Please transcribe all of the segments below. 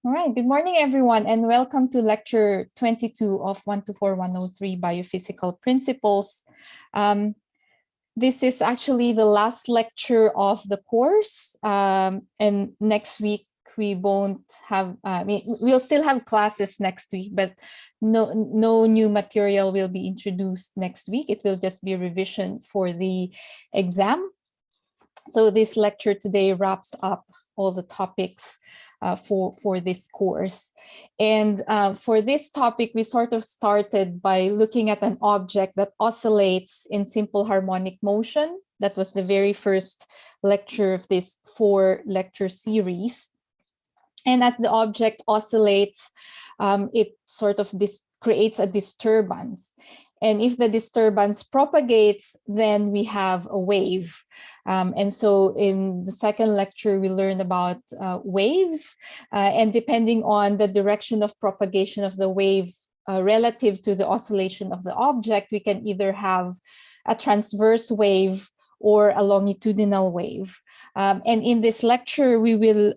All right, good morning, everyone, and welcome to lecture 22 of 124-103 Biophysical Principles. This is actually the last lecture of the course, and next week we won't have, we'll still have classes next week, but no new material will be introduced next week. It will just be revision for the exam. So this lecture today wraps up all the topics for this course. And for this topic, we sort of started by looking at an object that oscillates in simple harmonic motion. That was the very first lecture of this 4-lecture series. And as the object oscillates, it sort of creates a disturbance. And if the disturbance propagates, then we have a wave. And so in the second lecture, we learned about waves. And depending on the direction of propagation of the wave relative to the oscillation of the object, we can either have a transverse wave or a longitudinal wave. And in this lecture, we will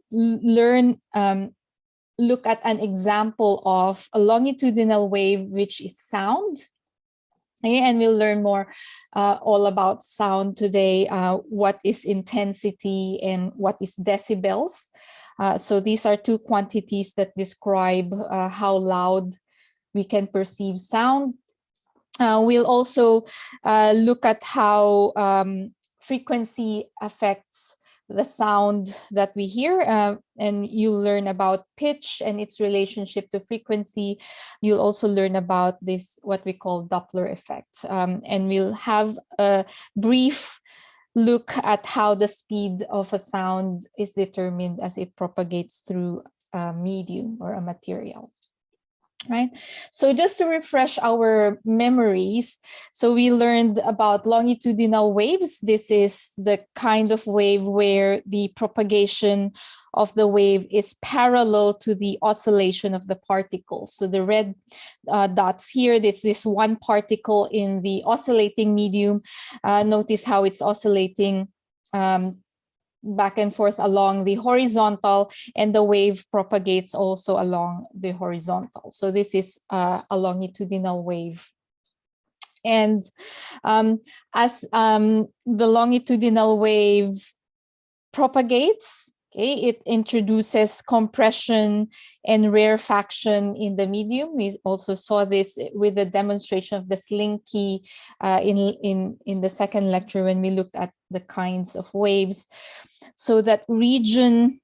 look at an example of a longitudinal wave, which is sound. And we'll learn more all about sound today, what is intensity and what is decibels. So these are two quantities that describe how loud we can perceive sound. We'll also look at how frequency affects the sound that we hear, and you'll learn about pitch and its relationship to frequency. You'll also learn about this, what we call Doppler effect. And we'll have a brief look at how the speed of a sound is determined as it propagates through a medium or a material. Right. So just to refresh our memories, so we learned about longitudinal waves. This is the kind of wave where the propagation of the wave is parallel to the oscillation of the particles. So the red dots here, this is one particle in the oscillating medium. Notice how it's oscillating back and forth along the horizontal, and the wave propagates also along the horizontal. So this is a longitudinal wave. And as the longitudinal wave propagates, it introduces compression and rarefaction in the medium. We also saw this with the demonstration of the slinky in the second lecture when we looked at the kinds of waves. So that region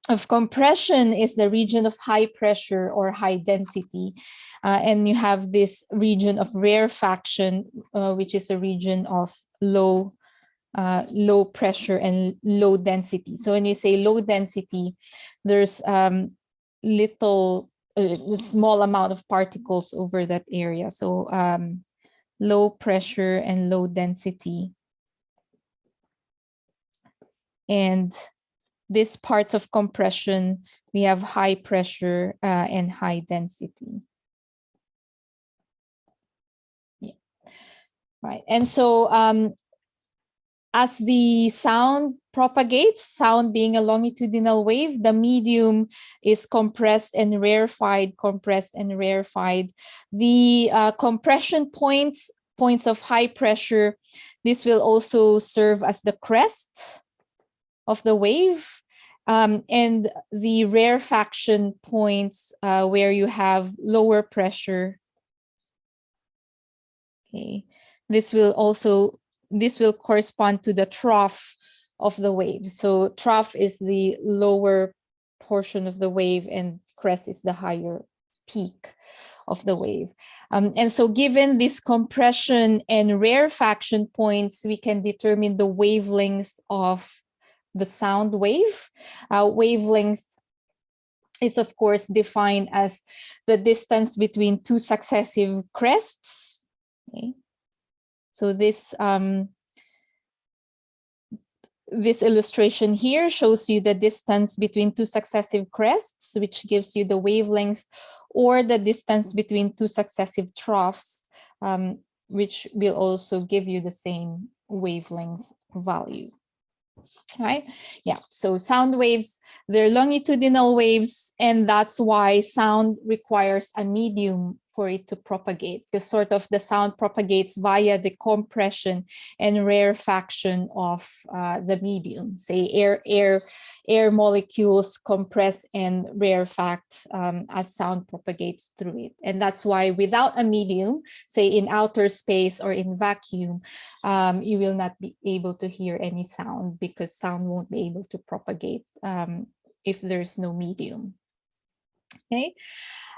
of compression is the region of high pressure or high density. And you have this region of rarefaction, which is a region of low pressure and low density. So when you say low density, there's small amount of particles over that area. So low pressure and low density. And these parts of compression, we have high pressure and high density. Yeah. Right. And so as the sound propagates, sound being a longitudinal wave, the medium is compressed and rarefied, compressed and rarefied. The compression points of high pressure, this will also serve as the crest of the wave. And the rarefaction points where you have lower pressure. Okay, this will correspond to the trough of the wave. So trough is the lower portion of the wave and crest is the higher peak of the wave. And so given this compression and rarefaction points, we can determine the wavelength of the sound wave. Wavelength is of course defined as the distance between two successive crests. Okay. So this illustration here shows you the distance between two successive crests, which gives you the wavelength, or the distance between two successive troughs, which will also give you the same wavelength value. right? Yeah, so sound waves, they're longitudinal waves, and that's why sound requires a medium for it to propagate, because sort of the sound propagates via the compression and rarefaction of the medium. Say air molecules compress and rarefact as sound propagates through it. And that's why without a medium, say in outer space or in vacuum, you will not be able to hear any sound, because sound won't be able to propagate if there's no medium. Okay.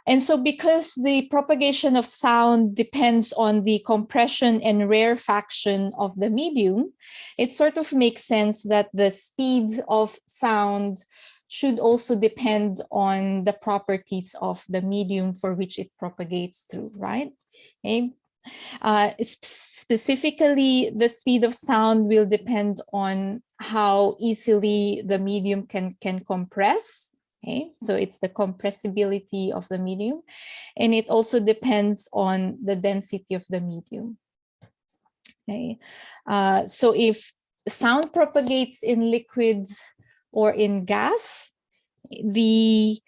And so because the propagation of sound depends on the compression and rarefaction of the medium, it sort of makes sense that the speed of sound should also depend on the properties of the medium for which it propagates through, right? Okay. Specifically, the speed of sound will depend on how easily the medium can compress. Okay, so it's the compressibility of the medium, and it also depends on the density of the medium. Okay, so if sound propagates in liquids or in gas, the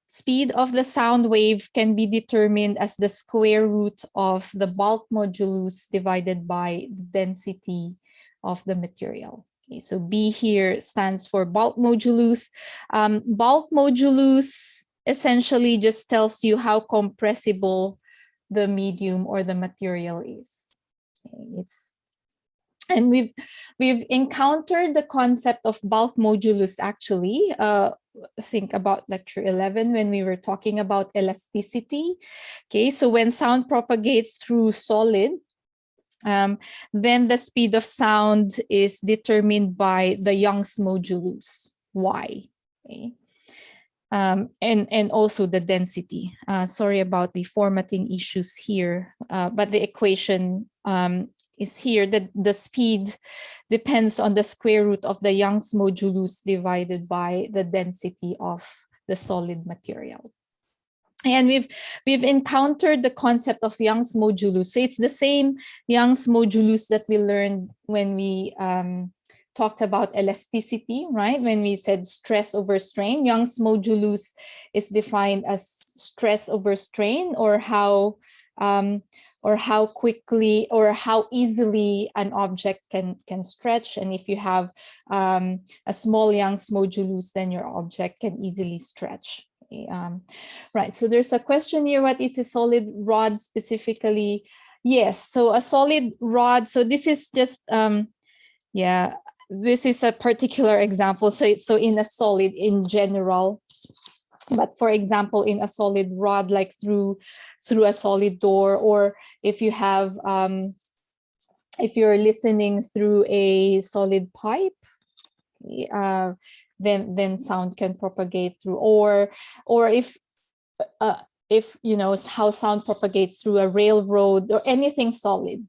speed of the sound wave can be determined as the square root of the bulk modulus divided by the density of the material. Okay, so B here stands for bulk modulus. Bulk modulus essentially just tells you how compressible the medium or the material is. Okay, and we've encountered the concept of bulk modulus actually. Think about lecture 11 when we were talking about elasticity. Okay, so when sound propagates through solid, then the speed of sound is determined by the Young's modulus, Y. Okay. And also the density. Sorry about the formatting issues here, but the equation is here that the speed depends on the square root of the Young's modulus divided by the density of the solid material. And we've encountered the concept of Young's modulus. So it's the same Young's modulus that we learned when we talked about elasticity, right? When we said stress over strain, Young's modulus is defined as stress over strain, or how quickly or how easily an object can stretch. And if you have a small Young's modulus, then your object can easily stretch. Right, so there's a question here, what is a solid rod specifically? Yes, so a solid rod, so this is just, this is a particular example. So in a solid in general, but for example, in a solid rod, like through a solid door, or if you have, if you're listening through a solid pipe, then sound can propagate through, or if you know how sound propagates through a railroad or anything solid.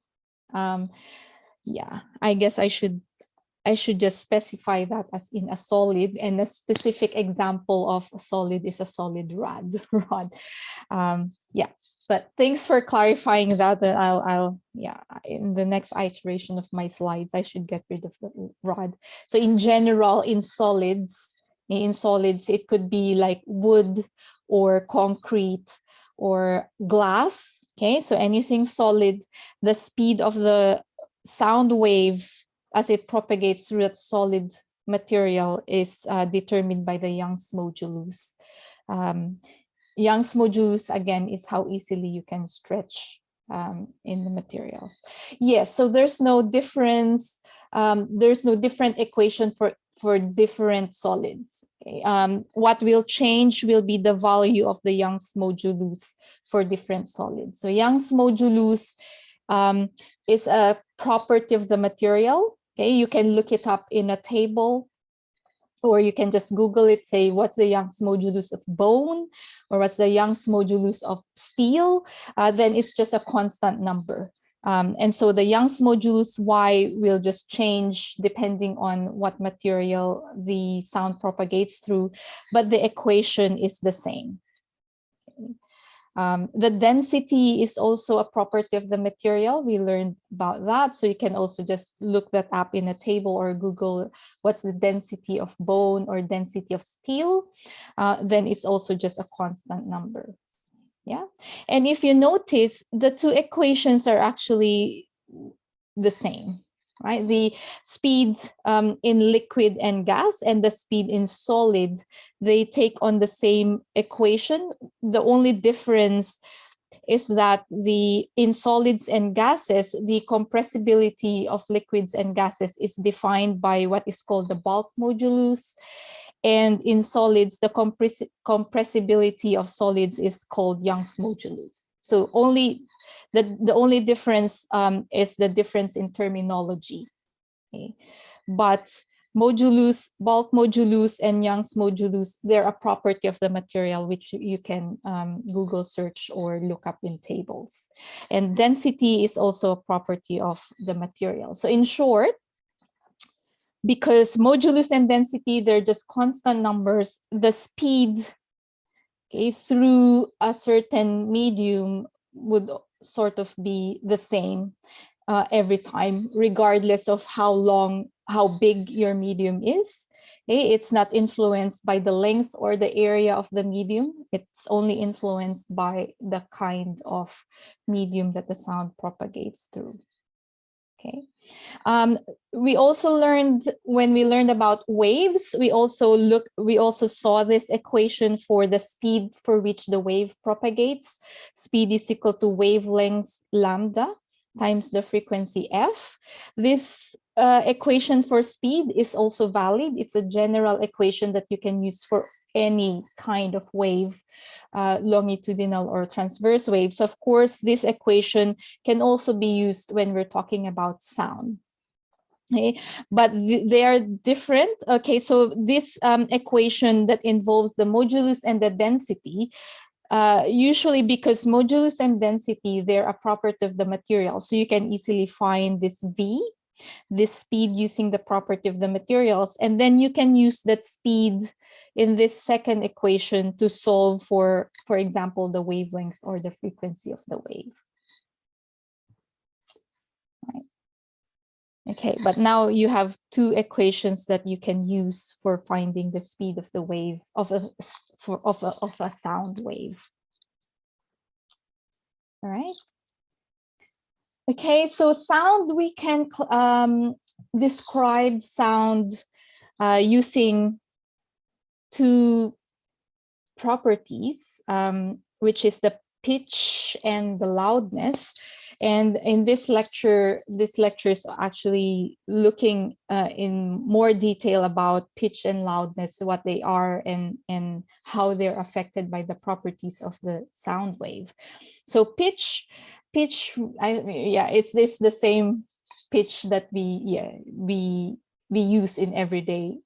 Yeah, I guess I should just specify that as in a solid, and a specific example of a solid is a solid rod. Yeah, but thanks for clarifying that. And I'll in the next iteration of my slides, I should get rid of the rod. So in general, in solids, it could be like wood or concrete or glass. Okay, so anything solid, the speed of the sound wave as it propagates through that solid material is determined by the Young's modulus. Young's modulus, again, is how easily you can stretch in the material. Yes, so there's no difference. There's no different equation for different solids. Okay. What will change will be the value of the Young's modulus for different solids. So Young's modulus is a property of the material. Okay, you can look it up in a table, or you can just Google it, say, what's the Young's modulus of bone, or what's the Young's modulus of steel? Then it's just a constant number. And so the Young's modulus Y will just change depending on what material the sound propagates through, but the equation is the same. The density is also a property of the material. We learned about that. So you can also just look that up in a table or Google what's the density of bone or density of steel. Then it's also just a constant number. Yeah. And if you notice, the two equations are actually the same, right? The speed in liquid and gas and the speed in solid, they take on the same equation. The only difference is that in solids and gases, the compressibility of liquids and gases is defined by what is called the bulk modulus. And in solids, the compressibility of solids is called Young's modulus. So the only difference is the difference in terminology. Okay? But modulus, bulk modulus, and Young's modulus, they're a property of the material which you can Google search or look up in tables. And density is also a property of the material. So in short, because modulus and density, they're just constant numbers, the speed, okay, through a certain medium would sort of be the same every time, regardless of how big your medium is. Okay? It's not influenced by the length or the area of the medium. It's only influenced by the kind of medium that the sound propagates through. Okay. We also learned, when we learned about waves, we also saw this equation for the speed for which the wave propagates. Speed is equal to wavelength lambda times the frequency f. This equation for speed is also valid. It's a general equation that you can use for any kind of wave, longitudinal or transverse waves. Of course, this equation can also be used when we're talking about sound. Okay, but they are different. Okay, so this equation that involves the modulus and the density, usually because modulus and density, they're a property of the material. So you can easily find this V, this speed using the property of the materials. And then you can use that speed in this second equation to solve for example, the wavelength or the frequency of the wave. Right. Okay, but now you have two equations that you can use for finding the speed of the wave of a sound wave. All right. Okay, so sound, we can describe sound using two properties, which is the pitch and the loudness. And in this lecture is actually looking in more detail about pitch and loudness, what they are and how they're affected by the properties of the sound wave. So pitch, it's the same pitch that we use in everyday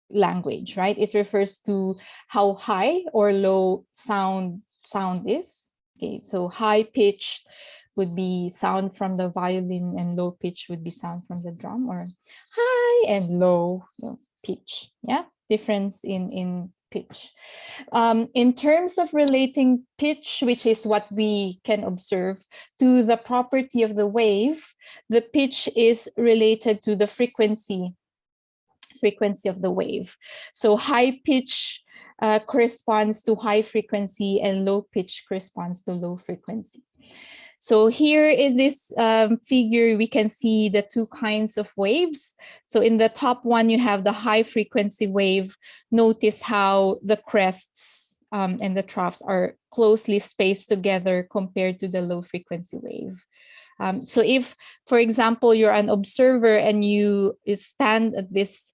language, right? It refers to how high or low sound is. Okay, so high pitch would be sound from the violin and low pitch would be sound from the drum, or high and low pitch. Yeah, difference in pitch. In terms of relating pitch, which is what we can observe, to the property of the wave, the pitch is related to the frequency of the wave. So high pitch corresponds to high frequency and low pitch corresponds to low frequency. So here in this figure, we can see the two kinds of waves. So in the top one, you have the high frequency wave. Notice how the crests and the troughs are closely spaced together compared to the low frequency wave. So if, for example, you're an observer and you stand at this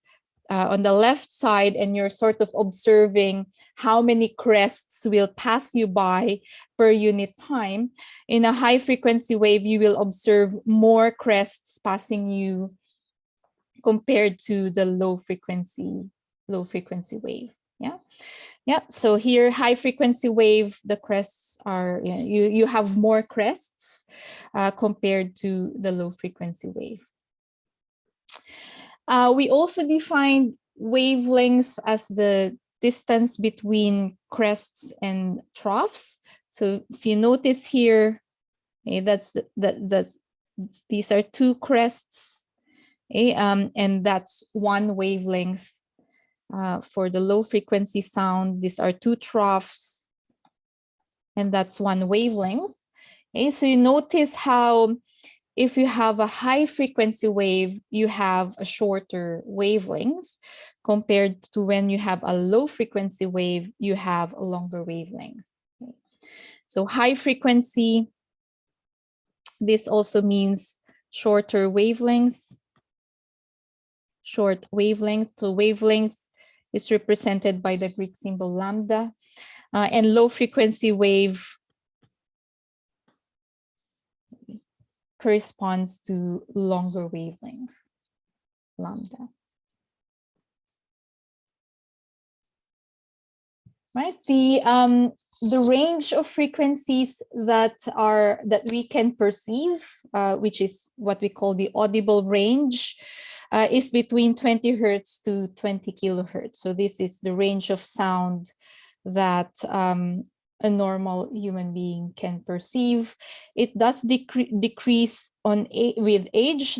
on the left side and you're sort of observing how many crests will pass you by per unit time, in a high frequency wave, you will observe more crests passing you compared to the low frequency wave. Yeah. So here, high frequency wave, the crests are, you have more crests compared to the low frequency wave. We also defined wavelength as the distance between crests and troughs. So if you notice here, okay, these are two crests, okay, and that's one wavelength. For the low frequency sound, these are two troughs, and that's one wavelength. Okay, so you notice how if you have a high frequency wave, you have a shorter wavelength compared to when you have a low frequency wave, you have a longer wavelength. Okay. So high frequency, this also means shorter wavelength, short wavelength. So wavelength is represented by the Greek symbol lambda, and low frequency wave corresponds to longer wavelength, lambda. Right, the range of frequencies that we can perceive, which is what we call the audible range, is between 20 hertz to 20 kilohertz. So this is the range of sound that a normal human being can perceive. It does decrease with age.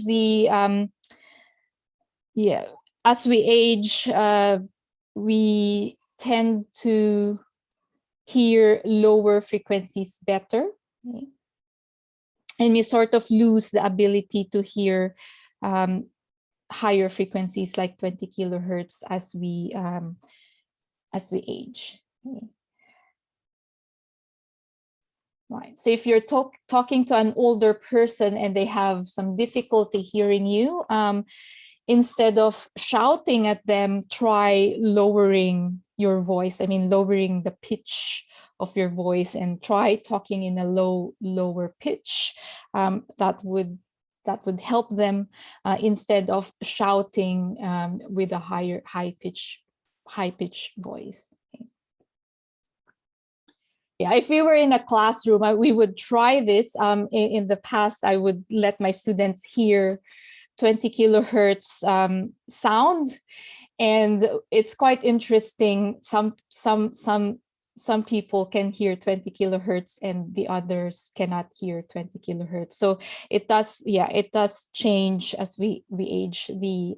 As we age, we tend to hear lower frequencies better, okay? And we sort of lose the ability to hear higher frequencies like 20 kilohertz as we age. Okay. Right. So if you're talking to an older person and they have some difficulty hearing you, instead of shouting at them, try lowering your voice. I mean, lowering the pitch of your voice, and try talking in a lower pitch. That would help them instead of shouting with a high pitch voice. Okay. Yeah, if we were in a classroom, we would try this. In the past, I would let my students hear 20 kilohertz sound, and it's quite interesting. Some people can hear 20 kilohertz and the others cannot hear 20 kilohertz. So it does change as we age, the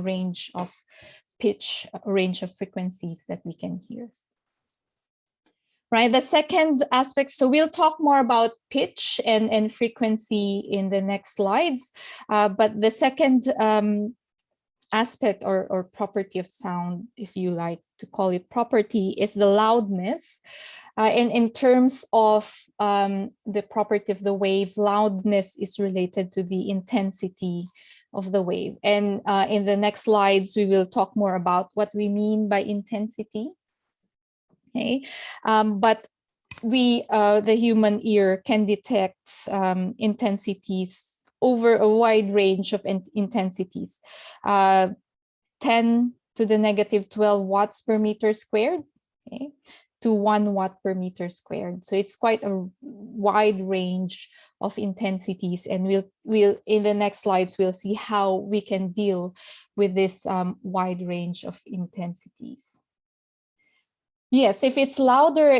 range of pitch, range of frequencies that we can hear. Right, the second aspect, so we'll talk more about pitch and frequency in the next slides, but the second aspect or property of sound, if you like to call it property, is the loudness. And in terms of the property of the wave, loudness is related to the intensity of the wave. And in the next slides, we will talk more about what we mean by intensity. Okay, but the human ear can detect intensities over a wide range of intensities, 10 to the negative 12 watts per meter squared, okay, to 1 watt per meter squared. So it's quite a wide range of intensities, and we'll in the next slides we'll see how we can deal with this wide range of intensities. Yes, if it's louder,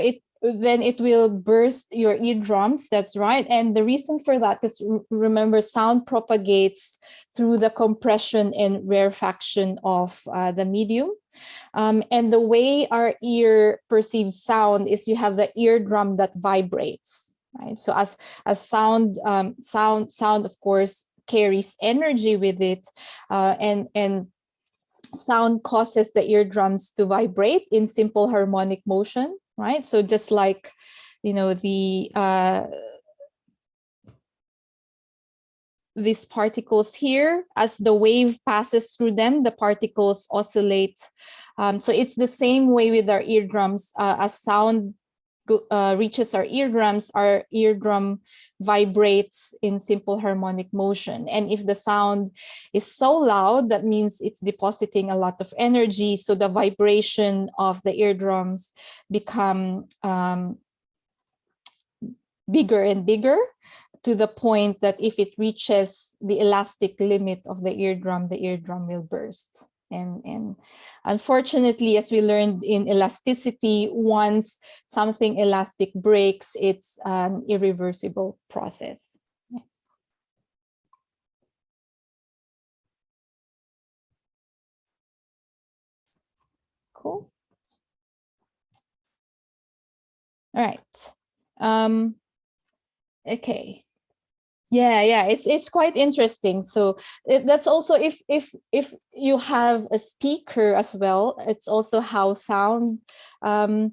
then it will burst your eardrums. That's right. And the reason for that is, remember, sound propagates through the compression and rarefaction of the medium. And the way our ear perceives sound is you have the eardrum that vibrates, right? So as sound, of course, carries energy with it, and sound causes the eardrums to vibrate in simple harmonic motion, right? So just like, these particles here, as the wave passes through them, the particles oscillate. So it's the same way with our eardrums. As sound reaches our eardrum vibrates in simple harmonic motion. And if the sound is so loud, that means it's depositing a lot of energy. So the vibration of the eardrums become bigger and bigger, to the point that if it reaches the elastic limit of the eardrum will burst. And unfortunately, as we learned in elasticity, once something elastic breaks, it's an irreversible process. Cool. All right. Okay. Yeah, it's quite interesting. So that's also if you have a speaker as well, it's also how sound um,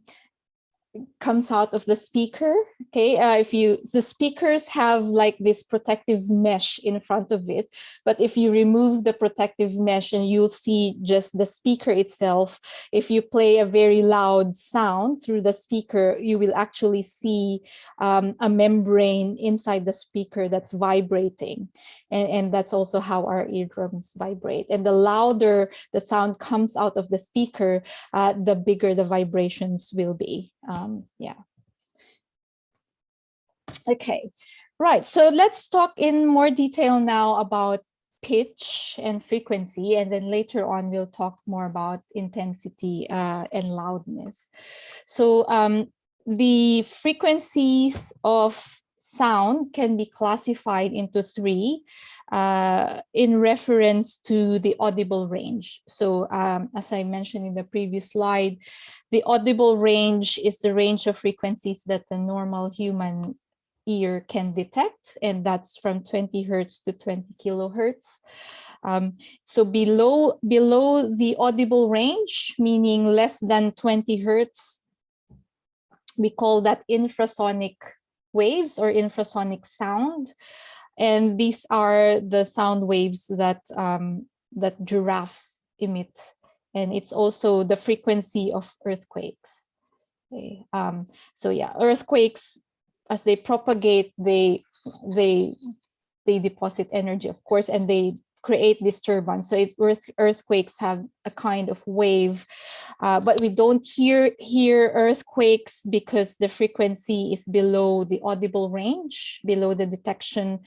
comes out of the speaker. Okay, if you the speakers have like this protective mesh in front of it, but if you remove the protective mesh and you'll see just the speaker itself, if you play a very loud sound through the speaker, you will actually see a membrane inside the speaker that's vibrating, and that's also how our eardrums vibrate. And the louder the sound comes out of the speaker, the bigger the vibrations will be. Yeah. Okay, right. So let's talk in more detail now about pitch and frequency, and then later on we'll talk more about intensity and loudness. So the frequencies of sound can be classified into three in reference to the audible range. So as I mentioned in the previous slide, the audible range is the range of frequencies that the normal human ear can detect, and that's from 20 hertz to 20 kilohertz. So below the audible range, meaning less than 20 hertz, we call that infrasonic waves or infrasonic sound. And these are the sound waves that that giraffes emit, and it's also the frequency of earthquakes. Okay. So yeah, earthquakes, as they propagate, they deposit energy, of course, and they create disturbance. So earthquakes have a kind of wave, but we don't hear earthquakes because the frequency is below the audible range, below the detection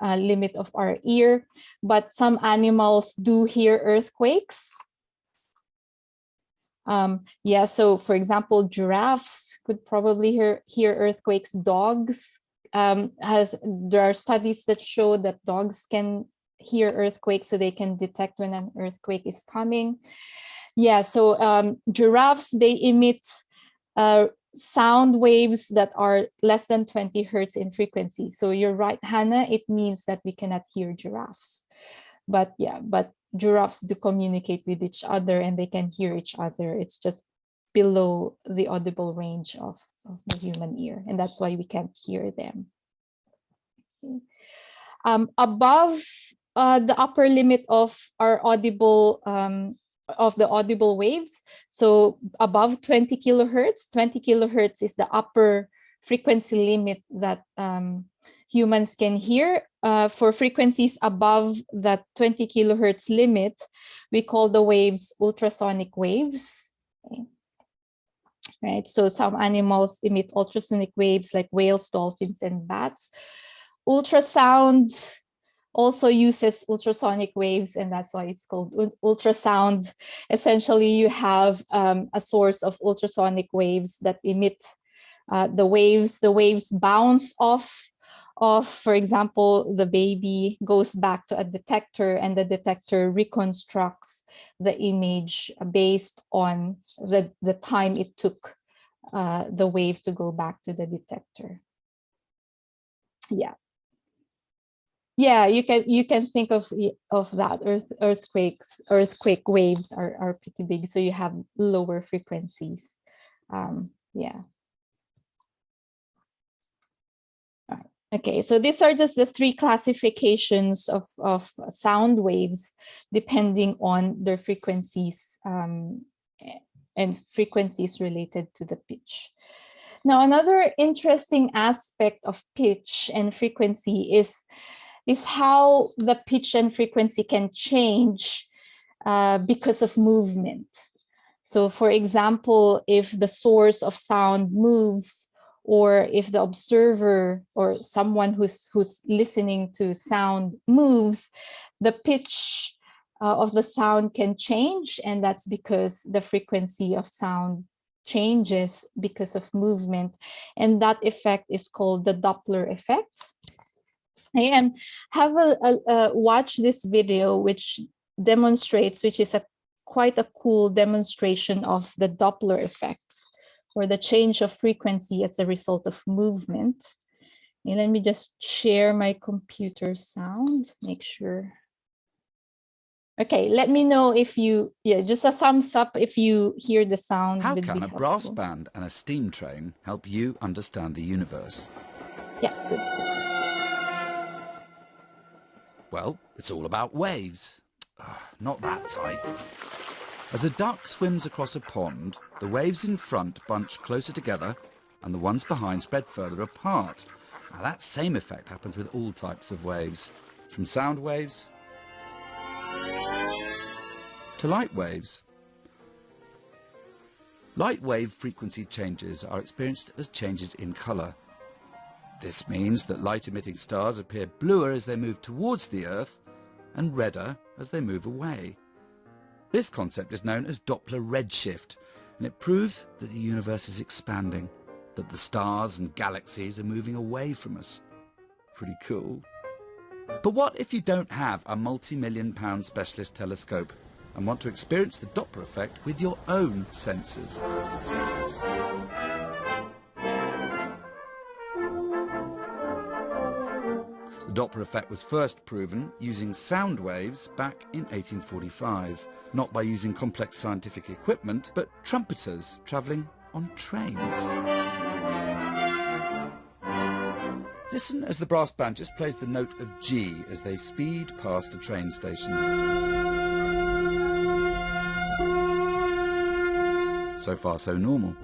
limit of our ear. But some animals do hear earthquakes. Yeah, so for example, giraffes could probably hear earthquakes. Dogs, there are studies that show that dogs can hear earthquakes, so they can detect when an earthquake is coming. Yeah, so giraffes, they emit sound waves that are less than 20 hertz in frequency. So you're right, Hannah, it means that we cannot hear giraffes. But yeah, but giraffes do communicate with each other and they can hear each other. It's just below the audible range of the human ear, and that's why we can't hear them. Above the upper limit of our audible of the audible waves, so above 20 kilohertz, 20 kilohertz is the upper frequency limit that humans can hear. For frequencies above that 20 kilohertz limit, we call the waves ultrasonic waves. Okay. Right, so some animals emit ultrasonic waves like whales, dolphins, and bats. Ultrasound also uses ultrasonic waves, and that's why it's called ultrasound. Essentially, you have a source of ultrasonic waves that emit the waves bounce off, for example, the baby, goes back to a detector, and the detector reconstructs the image based on the time it took the wave to go back to the detector. Yeah. Yeah, you can think of that. Earthquake waves are pretty big, so you have lower frequencies. Yeah. Okay, so these are just the three classifications of sound waves depending on their frequencies and frequencies related to the pitch. Now, another interesting aspect of pitch and frequency is how the pitch and frequency can change because of movement. So for example, if the source of sound moves, or if the observer or someone who's listening to sound moves, the pitch of the sound can change, and that's because the frequency of sound changes because of movement, and that effect is called the Doppler effect. And have a watch this video, which demonstrates, which is quite a cool demonstration of the Doppler effect, or the change of frequency as a result of movement. And let me just share my computer sound, make sure. Okay, let me know if you, just a thumbs up if you hear the sound. How can a brass band and a steam train help you understand the universe? Yeah, good. Well, it's all about waves. Not that type. As a duck swims across a pond, the waves in front bunch closer together and the ones behind spread further apart. Now, that same effect happens with all types of waves, from sound waves to light waves. Light wave frequency changes are experienced as changes in colour. This means that light-emitting stars appear bluer as they move towards the Earth and redder as they move away. This concept is known as Doppler redshift, and it proves that the universe is expanding, that the stars and galaxies are moving away from us. Pretty cool. But what if you don't have a multi-million-pound specialist telescope and want to experience the Doppler effect with your own senses? The Doppler effect was first proven using sound waves back in 1845, not by using complex scientific equipment, but trumpeters travelling on trains. Listen as the brass band just plays the note of G as they speed past a train station. So far, so normal.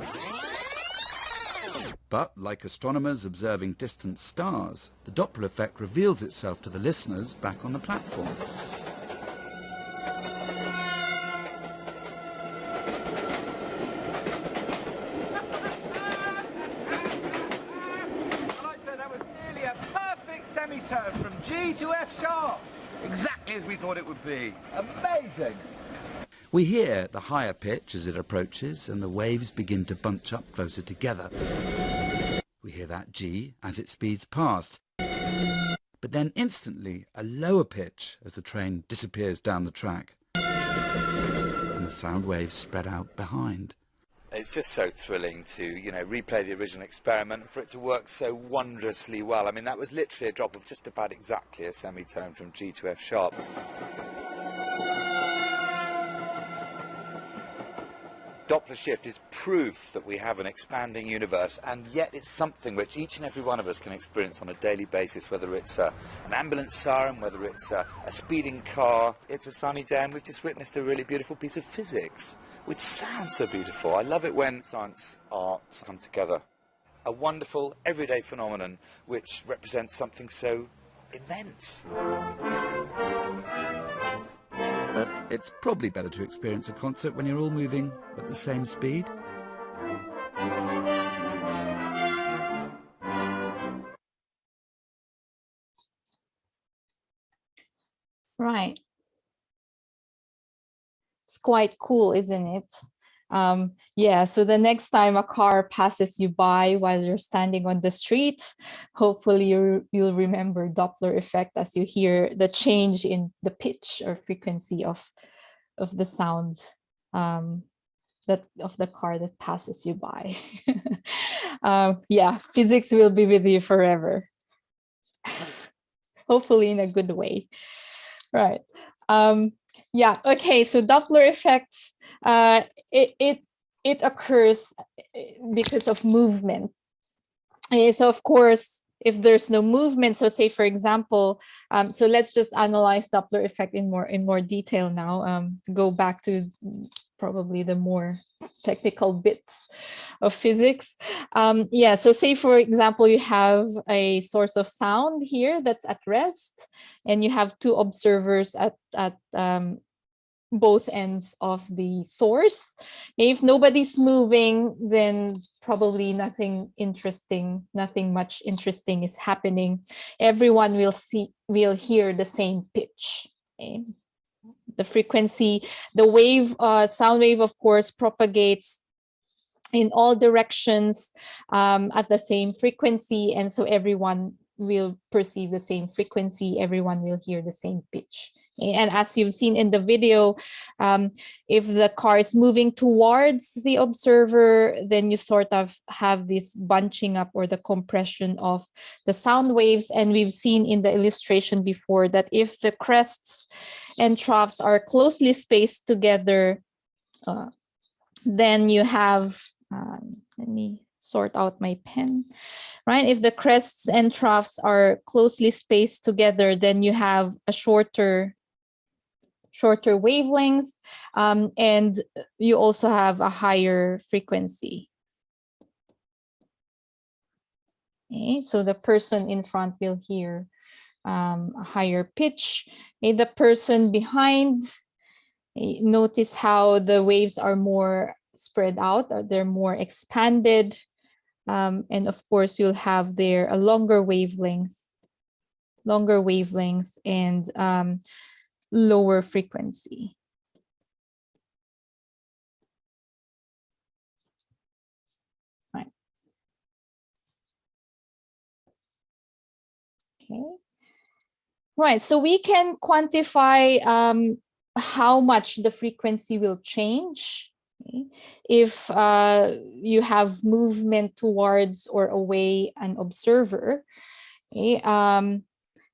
But, like astronomers observing distant stars, the Doppler effect reveals itself to the listeners back on the platform. I'd say that was nearly a perfect semitone from G to F sharp. Exactly as we thought it would be. Amazing. We hear the higher pitch as it approaches, and the waves begin to bunch up closer together. We hear that G as it speeds past, but then instantly a lower pitch as the train disappears down the track, and the sound waves spread out behind. It's just so thrilling to, replay the original experiment and for it to work so wondrously well. I mean, that was literally a drop of just about exactly a semitone from G to F sharp. Doppler shift is proof that we have an expanding universe, and yet it's something which each and every one of us can experience on a daily basis, whether it's an ambulance siren, whether it's a speeding car. It's a sunny day and we've just witnessed a really beautiful piece of physics, which sounds so beautiful. I love it when science, arts come together. A wonderful, everyday phenomenon which represents something so immense. But it's probably better to experience a concert when you're all moving at the same speed. Right. It's quite cool, isn't it? Yeah, so the next time a car passes you by while you're standing on the street, hopefully you'll remember Doppler effect as you hear the change in the pitch or frequency of the sound that of the car that passes you by. Yeah, physics will be with you forever. Hopefully in a good way. Right. Yeah, okay, so Doppler effects, it occurs because of movement. So of course, if there's no movement, so say for example, so let's just analyze Doppler effect in more detail now. Go back to probably the more technical bits of physics. Yeah, so say for example, you have a source of sound here that's at rest, and you have two observers at both ends of the source. If nobody's moving, then probably nothing much interesting is happening. Everyone will hear the same pitch. Okay? the frequency, the wave, sound wave, of course, propagates in all directions at the same frequency. And so everyone will perceive the same frequency, everyone will hear the same pitch. And as you've seen in the video, if the car is moving towards the observer, then you sort of have this bunching up or the compression of the sound waves. And we've seen in the illustration before that if the crests and troughs are closely spaced together, then you have, let me sort out my pen, right? If the crests and troughs are closely spaced together, then you have a shorter wavelength, and you also have a higher frequency. Okay, so the person in front will hear a higher pitch. Okay, the person behind, notice how the waves are more spread out, or they're more expanded. And of course, you'll have there a longer wavelength and lower frequency. Right. Okay. Right. So we can quantify how much the frequency will change. Okay. If you have movement towards or away an observer. Okay.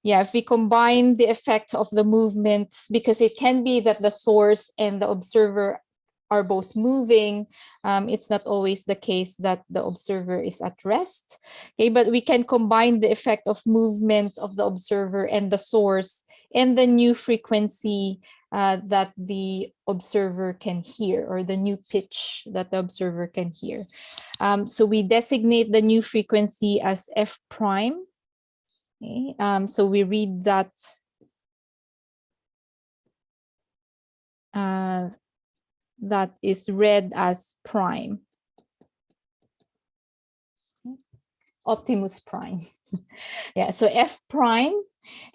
Yeah, if we combine the effect of the movement, because it can be that the source and the observer are both moving, it's not always the case that the observer is at rest. Okay, but we can combine the effect of movement of the observer and the source and the new frequency that the observer can hear, or the new pitch that the observer can hear. So we designate the new frequency as F prime. Okay, so we read that that is read as prime, Optimus Prime. Yeah, so F prime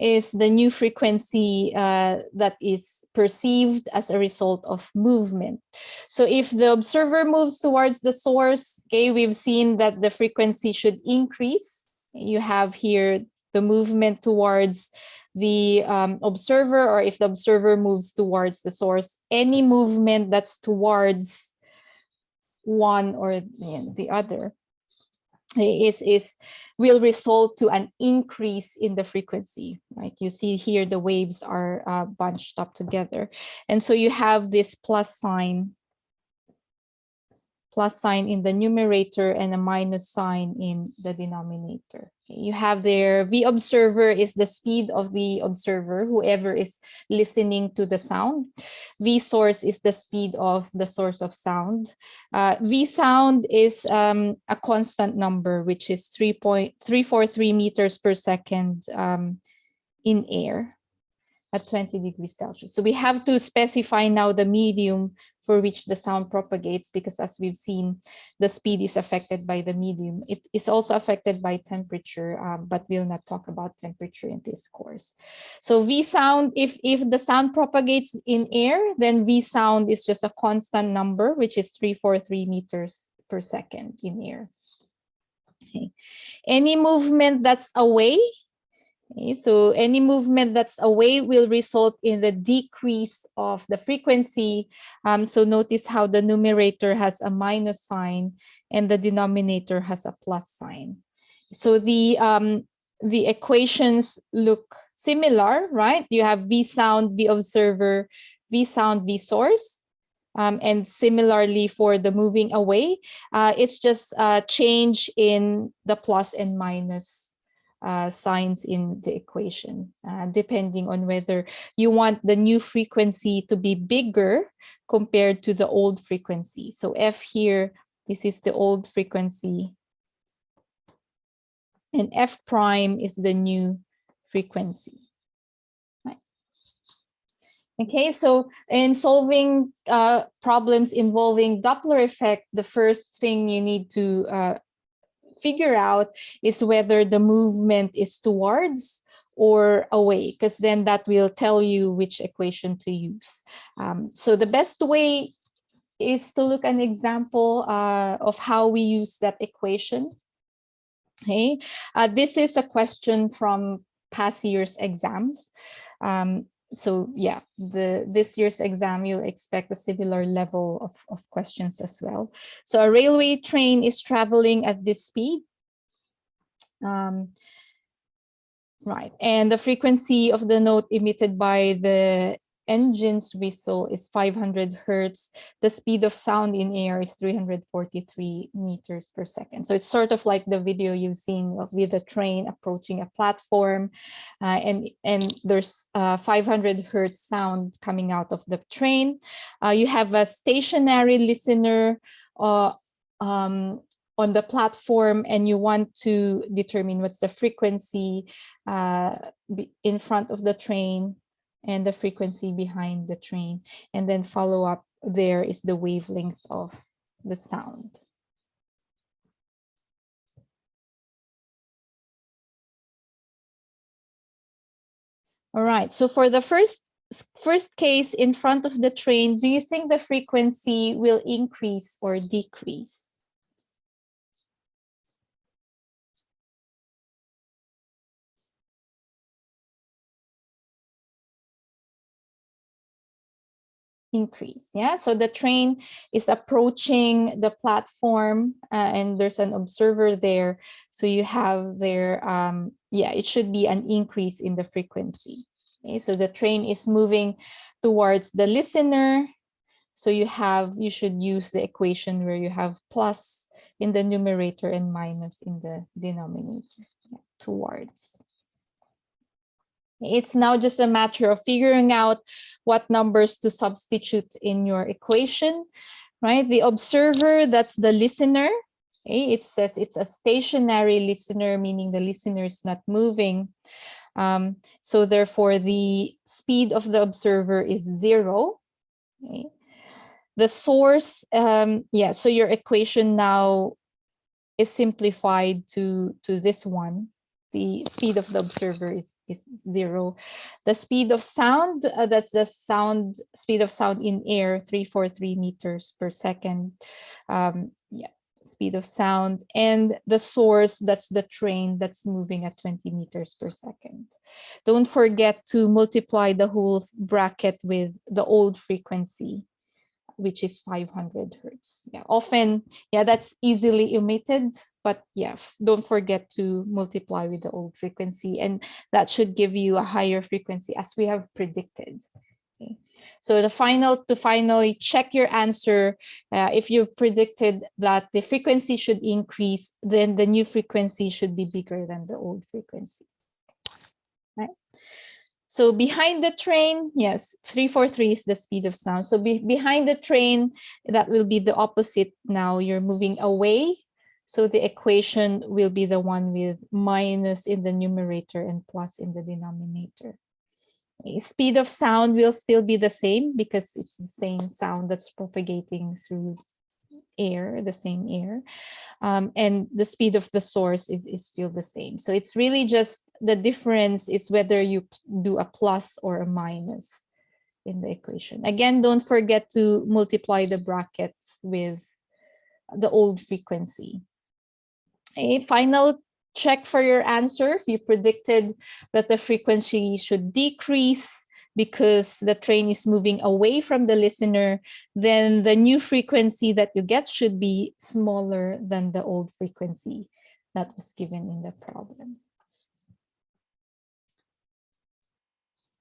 is the new frequency that is perceived as a result of movement. So if the observer moves towards the source, okay, we've seen that the frequency should increase. You have here the movement towards the observer, or if the observer moves towards the source, any movement that's towards one or the other will result to an increase in the frequency, right? You see here the waves are bunched up together, and so you have this plus sign in the numerator and a minus sign in the denominator. Okay, you have there V observer is the speed of the observer, whoever is listening to the sound. V source is the speed of the source of sound. V sound is a constant number, which is 3.343 meters per second in air at 20 degrees Celsius. So we have to specify now the medium for which the sound propagates, because as we've seen, the speed is affected by the medium. It is also affected by temperature, but we'll not talk about temperature in this course. So V sound, if the sound propagates in air, then V sound is just a constant number, which is 343 meters per second in air. Okay. Any movement that's away, okay, so any movement that's away will result in the decrease of the frequency. So notice how the numerator has a minus sign and the denominator has a plus sign. So the equations look similar, right? You have V sound, V observer, V sound, V source. And similarly for the moving away, it's just a change in the plus and minus signs in the equation, depending on whether you want the new frequency to be bigger compared to the old frequency. So F here, this is the old frequency, and F prime is the new frequency. Right. Okay, so in solving problems involving Doppler effect, the first thing you need to figure out is whether the movement is towards or away, because then that will tell you which equation to use. So the best way is to look at an example of how we use that equation. Okay, this is a question from past year's exams. So yeah, this year's exam, you'll expect a similar level of questions as well. So a railway train is traveling at this speed. Right, and the frequency of the note emitted by the engine's whistle is 500 hertz. The speed of sound in air is 343 meters per second. So it's sort of like the video you've seen with the train approaching a platform, and there's 500 hertz sound coming out of the train. You have a stationary listener on the platform, and you want to determine what's the frequency in front of the train and the frequency behind the train. And then follow up there is the wavelength of the sound. All right, so for the first case in front of the train, do you think the frequency will increase or decrease? Increase. Yeah, so the train is approaching the platform and there's an observer there, so you have there yeah, it should be an increase in the frequency. Okay, so the train is moving towards the listener, so you should use the equation where you have plus in the numerator and minus in the denominator. Yeah, towards. It's now just a matter of figuring out what numbers to substitute in your equation, right? The observer, that's the listener. Okay? It says it's a stationary listener, meaning the listener is not moving. So therefore, the speed of the observer is 0. Okay? The source, yeah, so your equation now is simplified to this one. The speed of the observer is 0. The speed of sound, that's the speed of sound in air, 343 meters per second. Yeah, speed of sound. And the source, that's the train that's moving at 20 meters per second. Don't forget to multiply the whole bracket with the old frequency, which is 500 hertz. Yeah, often, yeah, that's easily omitted, but yeah, don't forget to multiply with the old frequency, and that should give you a higher frequency as we have predicted. Okay. So to finally check your answer, if you predicted that the frequency should increase, then the new frequency should be bigger than the old frequency. Right? So behind the train, yes, 343 is the speed of sound. So behind the train, that will be the opposite. Now you're moving away. So the equation will be the one with minus in the numerator and plus in the denominator. Okay. Speed of sound will still be the same because it's the same sound that's propagating through air, the same air. And the speed of the source is still the same. So it's really just the difference is whether you do a plus or a minus in the equation. Again, don't forget to multiply the brackets with the old frequency. A final check for your answer. If you predicted that the frequency should decrease because the train is moving away from the listener, then the new frequency that you get should be smaller than the old frequency that was given in the problem.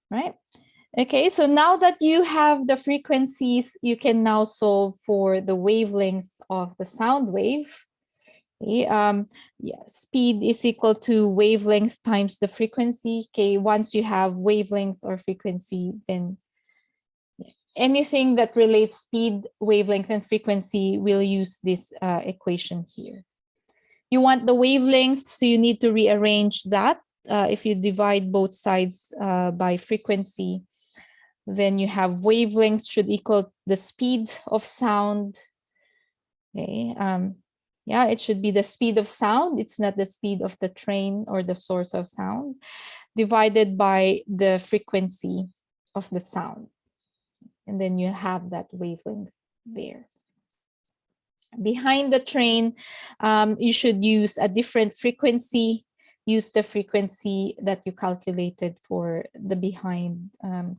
Right? Okay, so now that you have the frequencies, you can now solve for the wavelength of the sound wave. Okay, yeah, speed is equal to wavelength times the frequency. Okay, once you have wavelength or frequency, then anything that relates speed, wavelength, and frequency will use this equation here. You want the wavelength, so you need to rearrange that. If you divide both sides by frequency, then you have wavelength should equal the speed of sound. Okay. Yeah, it should be the speed of sound. It's not the speed of the train or the source of sound. divided by the frequency of the sound. And then you have that wavelength there. Behind the train, you should use a different frequency. Use the frequency that you calculated for the behind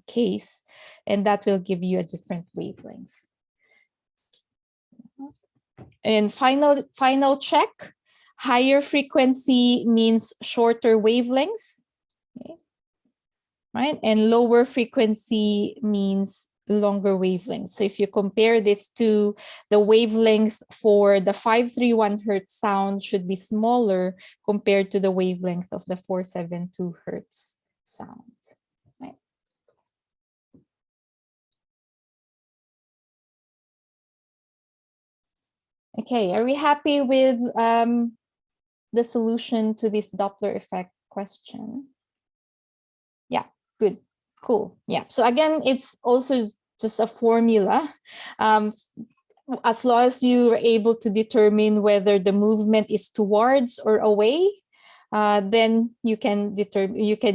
case, and that will give you a different wavelength. And final check, higher frequency means shorter wavelengths, okay, right? And lower frequency means longer wavelengths. So if you compare this to the wavelength for the 531 hertz sound should be smaller compared to the wavelength of the 472 hertz sound. Right? Okay, are we happy with the solution to this Doppler effect question? Yeah, good. Cool. Yeah. So again, it's also just a formula. As long as you are able to determine whether the movement is towards or away, then you can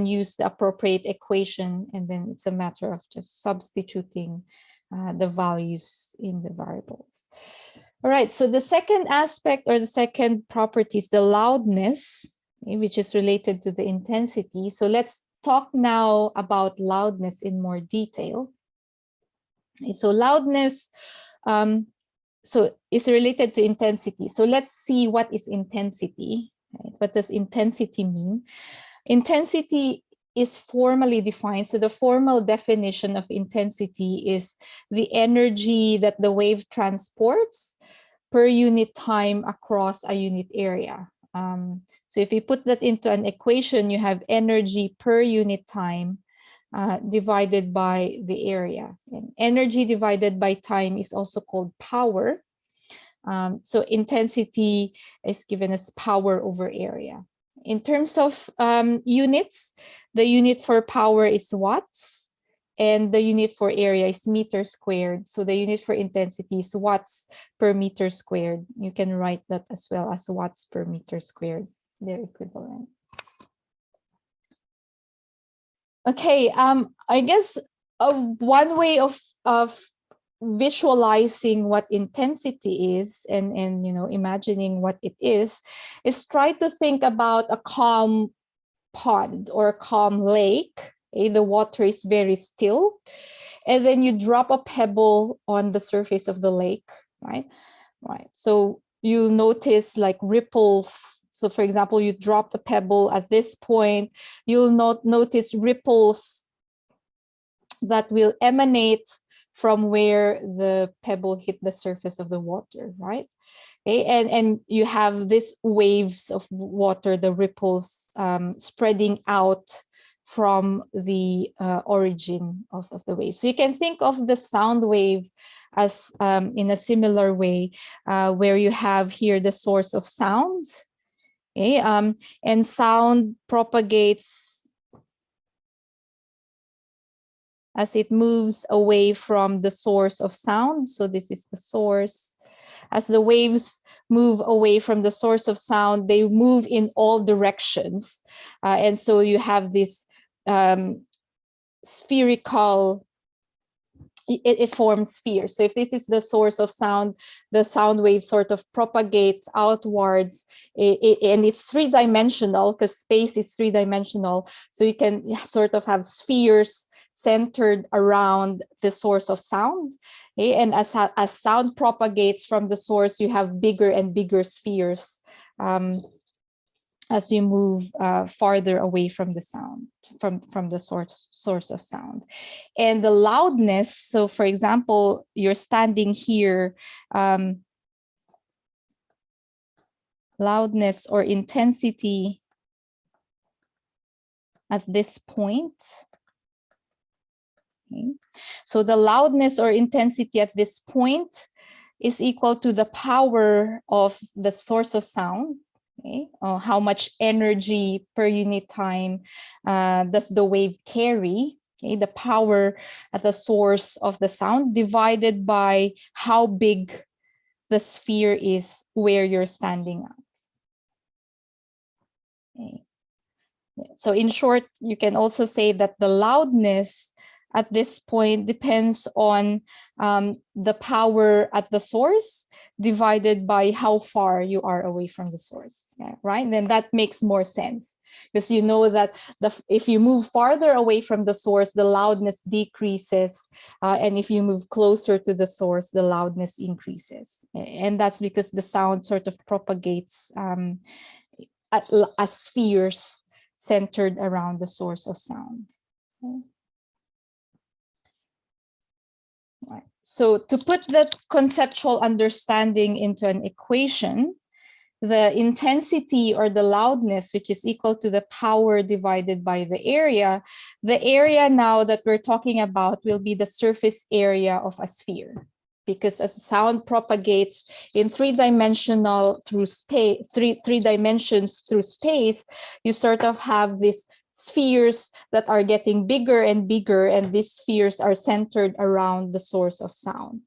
use the appropriate equation, and then it's a matter of just substituting the values in the variables. All right. So the second aspect, or the second property, is the loudness, okay, which is related to the intensity. So let's talk now about loudness in more detail. Okay, so loudness is related to intensity. So let's see what is intensity. Right? What does intensity mean? Intensity is formally defined. So the formal definition of intensity is the energy that the wave transports per unit time across a unit area. So if you put that into an equation, you have energy per unit time divided by the area. And energy divided by time is also called power. So intensity is given as power over area. In terms of units, the unit for power is watts, and the unit for area is meter squared. So the unit for intensity is watts per meter squared. You can write that as well as watts per meter squared. They're equivalent. Okay, I guess one way of visualizing what intensity is and imagining what it is try to think about a calm pond or a calm lake. Okay? The water is very still, and then you drop a pebble on the surface of the lake, right? Right. So you'll notice like ripples. So for example, you drop the pebble at this point, you'll notice ripples that will emanate from where the pebble hit the surface of the water, right? Okay, and you have these waves of water, the ripples spreading out from the origin of the wave. So you can think of the sound wave as in a similar way, where you have here the source of sound, okay, and sound propagates as it moves away from the source of sound. So this is the source. As the waves move away from the source of sound, they move in all directions. And so you have this spherical, it forms spheres. So if this is the source of sound, the sound wave sort of propagates outwards, and it's three-dimensional because space is three-dimensional. So you can sort of have spheres centered around the source of sound. Okay? And as sound propagates from the source, you have bigger and bigger spheres as you move farther away from the sound, from the source of sound. And the loudness, so for example, you're standing here, loudness or intensity at this point. Okay. So the loudness or intensity at this point is equal to the power of the source of sound. Okay. How much energy per unit time does the wave carry? Okay. The power at the source of the sound divided by how big the sphere is where you're standing at. Okay. So in short, you can also say that the loudness at this point depends on the power at the source divided by how far you are away from the source, right? Then that makes more sense, because you know that if you move farther away from the source, the loudness decreases, and if you move closer to the source, the loudness increases. And that's because the sound sort of propagates as spheres centered around the source of sound. Okay. Right. So to put that conceptual understanding into an equation, the intensity or the loudness, which is equal to the power divided by the area now that we're talking about will be the surface area of a sphere. Because as sound propagates in three-dimensional through space, three dimensions through space, you sort of have these spheres that are getting bigger and bigger, and these spheres are centered around the source of sound.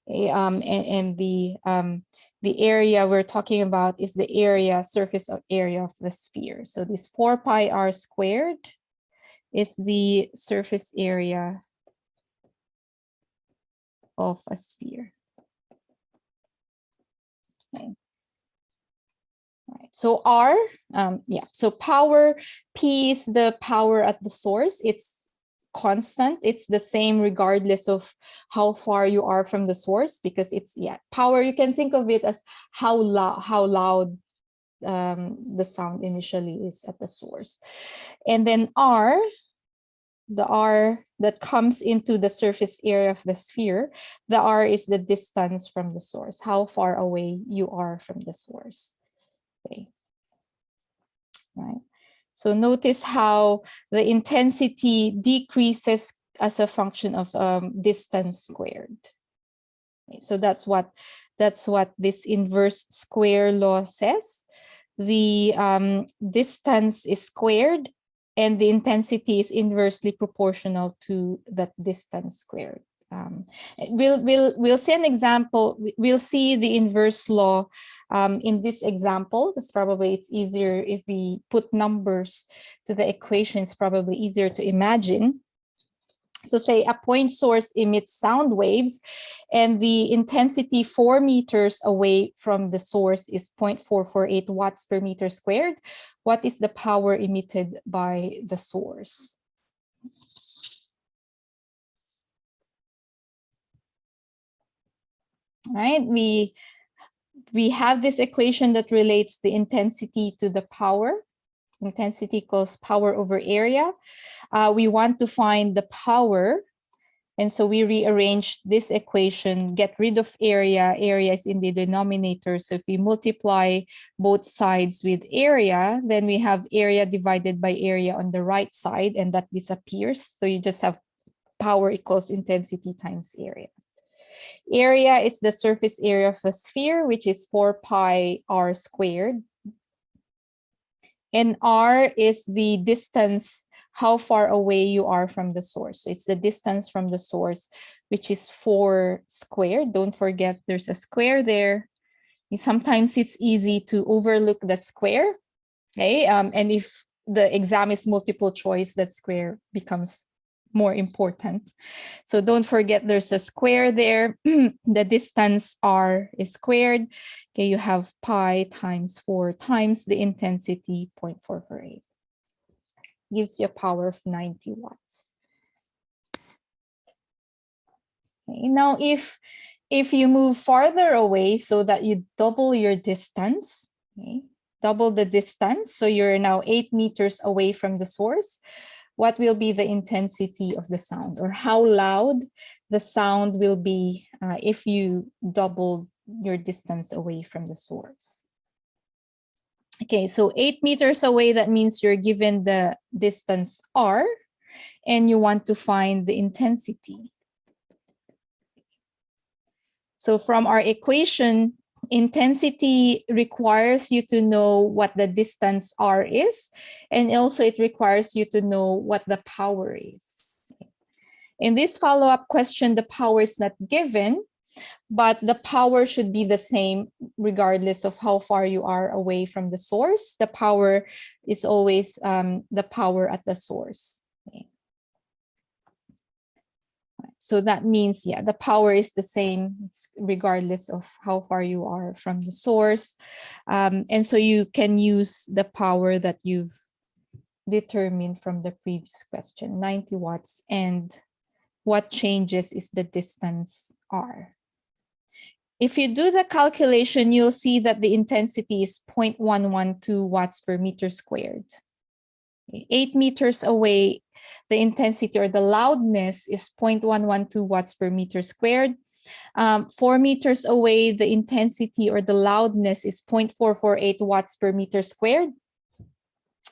And the area we're talking about is the surface area of the sphere. So this 4 pi r squared is the surface area of a sphere. Okay. Right. So R, so power, P is the power at the source. It's constant. It's the same regardless of how far you are from the source, because it's, power, you can think of it as how loud the sound initially is at the source. And then R, the R that comes into the surface area of the sphere, the R is the distance from the source, how far away you are from the source. Okay. Right. So notice how the intensity decreases as a function of distance squared. Okay. So that's what this inverse square law says. The distance is squared, and the intensity is inversely proportional to that distance squared. We'll see an example. We'll see the inverse law in this example, because probably it's easier if we put numbers to the equation. It's probably easier to imagine. So say a point source emits sound waves, and the intensity 4 meters away from the source is 0.448 watts per meter squared. What is the power emitted by the source? Right, we have this equation that relates the intensity to the power. Intensity equals power over area. We want to find the power, and so we rearrange this equation, get rid of area. Area is in the denominator, so if we multiply both sides with area, then we have area divided by area on the right side, and that disappears. So you just have power equals intensity times area. Area is the surface area of a sphere, which is 4 pi r squared. And R is the distance, how far away you are from the source. So it's the distance from the source, which is 4 squared. Don't forget there's a square there. Sometimes it's easy to overlook that square. Okay, and if the exam is multiple choice, that square becomes more important. So don't forget there's a square there. The distance R is squared. Okay, you have pi times 4 times the intensity 0.448. Gives you a power of 90 watts. Okay, now if you move farther away so that you double your distance, okay, double the distance, so you're now 8 meters away from the source, what will be the intensity of the sound, or how loud the sound will be if you double your distance away from the source? Okay, so 8 meters away, that means you're given the distance R, and you want to find the intensity. So from our equation, intensity requires you to know what the distance R is, and also it requires you to know what the power is. In this follow-up question, the power is not given, but the power should be the same regardless of how far you are away from the source. The power is always the power at the source. Okay. So that means, yeah, the power is the same regardless of how far you are from the source. And so you can use the power that you've determined from the previous question, 90 watts, and what changes is the distance R. If you do the calculation, you'll see that the intensity is 0.112 watts per meter squared. 8 meters away, the intensity or the loudness is 0.112 watts per meter squared. 4 meters away, the intensity or the loudness is 0.448 watts per meter squared.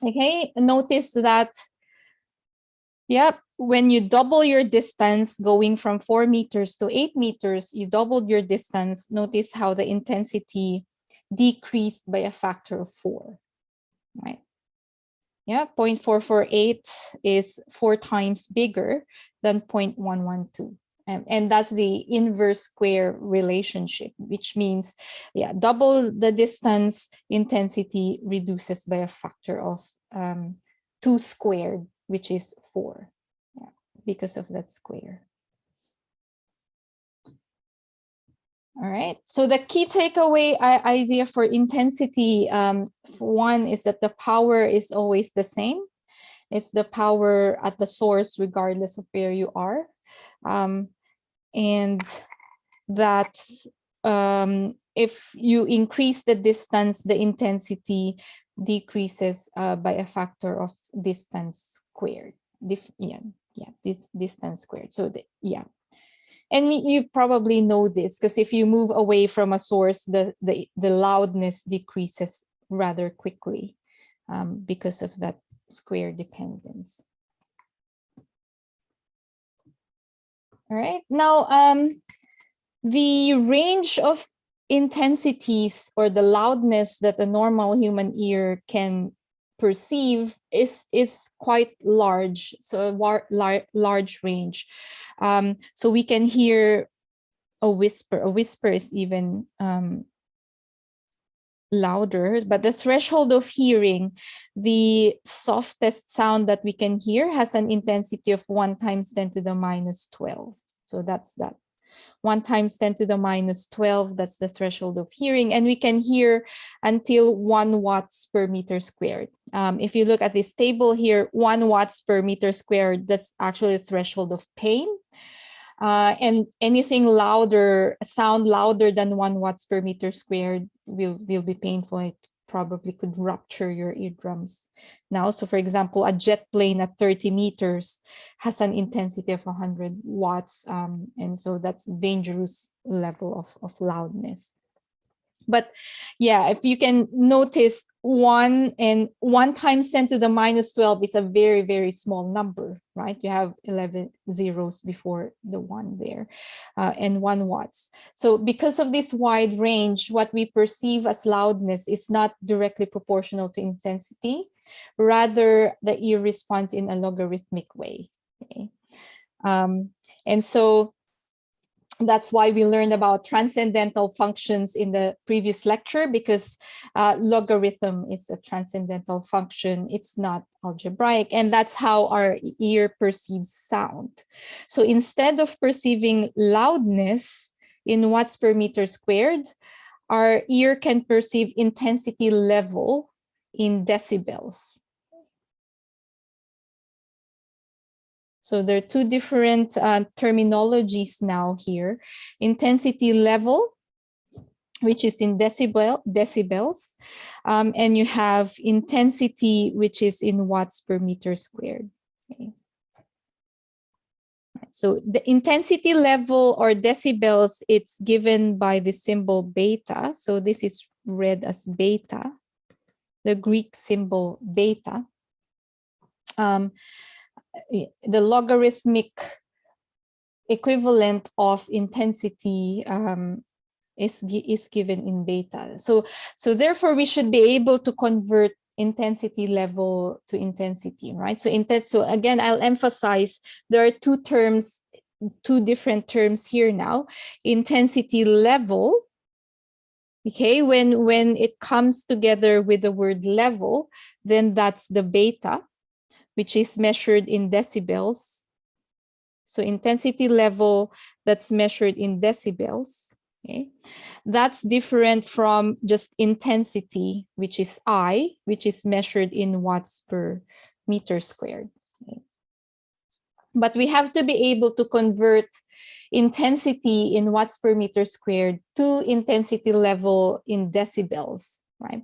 Okay, notice that, yep, when you double your distance going from 4 meters to 8 meters, you doubled your distance. Notice how the intensity decreased by a factor of 4, right? Yeah, 0.448 is 4 times bigger than 0.112. And that's the inverse square relationship, which means, yeah, double the distance, intensity reduces by a factor of 2 squared, which is 4, yeah, because of that square. All right, so the key takeaway idea for intensity, one is that the power is always the same. It's the power at the source regardless of where you are. And that if you increase the distance, the intensity decreases by a factor of distance squared. This distance squared. So yeah. And you probably know this because if you move away from a source, the loudness decreases rather quickly because of that square dependence. All right, now the range of intensities or the loudness that a normal human ear can perceive is quite large, so a large range. So we can hear a whisper. A whisper is even louder, but the threshold of hearing, the softest sound that we can hear has an intensity of 1 times 10 to the minus 12. So that's that. 1 times 10 to the minus 12, that's the threshold of hearing. And we can hear until 1 watts per meter squared. If you look at this table here, 1 watts per meter squared, that's actually the threshold of pain. And anything louder, sound louder than 1 watts per meter squared will be painful. It probably could rupture your eardrums now. So for example, a jet plane at 30 meters has an intensity of 100 watts. And so that's a dangerous level of loudness. But yeah, if you can notice, 1 times 10 to the minus 12 is a very, very small number, right? You have 11 zeros before the 1 there, and 1 watts. So because of this wide range, what we perceive as loudness is not directly proportional to intensity. Rather, the ear responds in a logarithmic way. Okay? And so that's why we learned about transcendental functions in the previous lecture, because logarithm is a transcendental function. It's not algebraic, and that's how our ear perceives sound. So instead of perceiving loudness in watts per meter squared, our ear can perceive intensity level in decibels. So there are 2 different terminologies now here. Intensity level, which is in decibels, and you have intensity, which is in watts per meter squared. Okay. So the intensity level or decibels, it's given by the symbol beta. So this is read as beta, the Greek symbol beta. The logarithmic equivalent of intensity is given in beta. So therefore, we should be able to convert intensity level to intensity, right? So again, I'll emphasize there are 2 terms two different terms here now. Intensity level, okay, when it comes together with the word level, then that's the beta, which is measured in decibels. So intensity level that's measured in decibels, okay? That's different from just intensity, which is I, which is measured in watts per meter squared. Okay? But we have to be able to convert intensity in watts per meter squared to intensity level in decibels, right?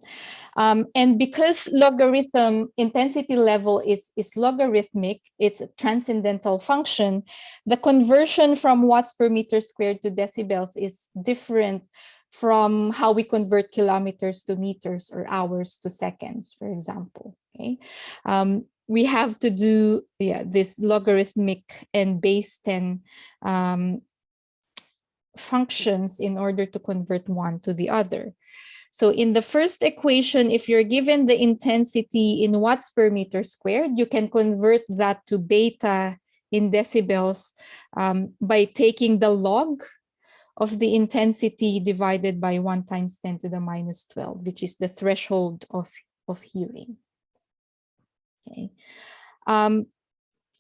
And because logarithm intensity level is logarithmic, it's a transcendental function, the conversion from watts per meter squared to decibels is different from how we convert kilometers to meters or hours to seconds, for example. Okay, we have to do this logarithmic and base 10 functions in order to convert one to the other. So in the first equation, if you're given the intensity in watts per meter squared, you can convert that to beta in decibels by taking the log of the intensity divided by 1 times 10 to the minus 12, which is the threshold of hearing. Okay.